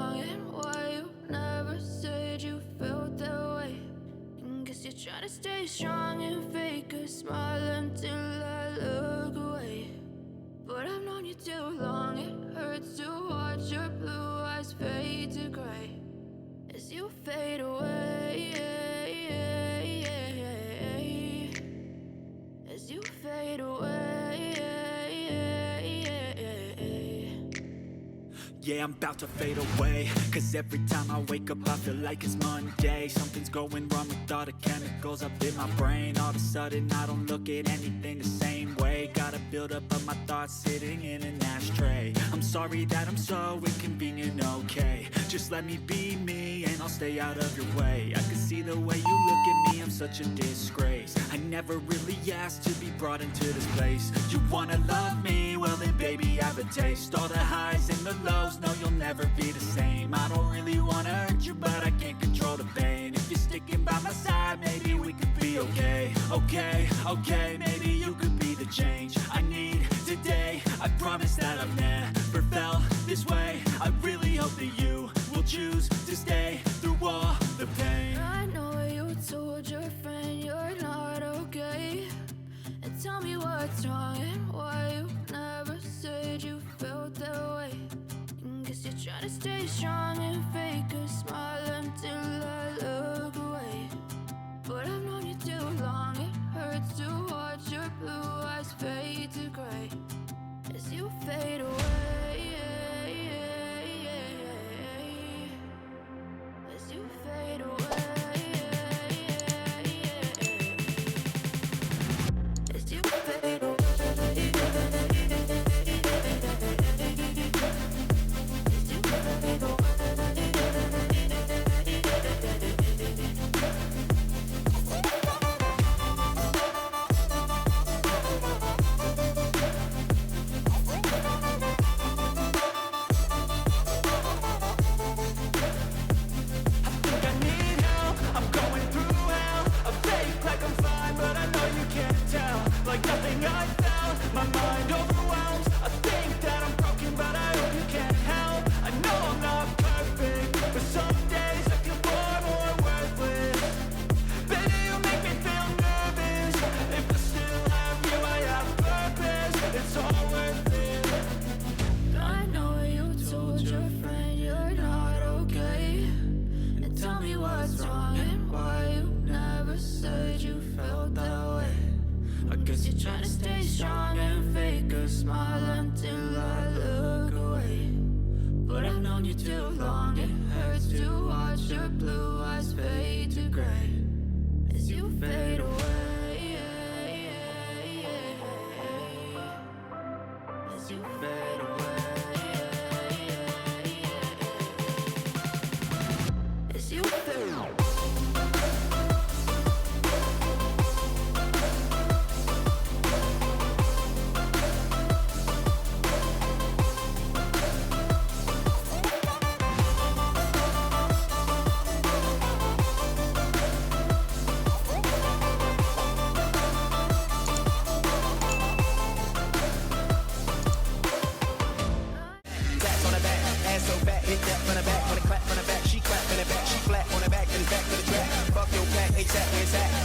wrong and why you never said you felt that way. And guess you're trying to stay strong and fake a smile until I look away. But I've known you too long, it hurts to watch your blue eyes fade to gray as you fade away, as you fade away. Yeah, I'm about to fade away, cause every time I wake up I feel like it's Monday. Something's going wrong with all the chemicals up in my brain. All of a sudden I don't look at anything the same way. Gotta build up of my thoughts sitting in an ashtray. I'm sorry that I'm so inconvenient, okay. Just let me be me and I'll stay out of your way. I can see the way you look at me, I'm such a disgrace. I never really asked to be brought into this place. You wanna love me? Well then baby I have a taste. All the highs and the lows, no you'll never be the same. I don't really wanna hurt you but I can't control the pain. If you're sticking by my side maybe we could be okay. Okay, maybe you could be the change I need today. I promise that I've never felt this way. I really hope that you will choose to stay through all the pain. I know you told your friend you're not okay, and tell me what's wrong and why you never said you felt that way. And guess you're trying to stay strong and fake a smile until I look away. But I've known you too long, it hurts to watch your blue eyes fade to gray as you fade away, as you fade away, as you fade away.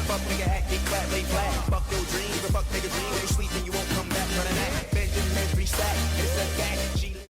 Fuck nigga act, get clap, lay flat. Fuck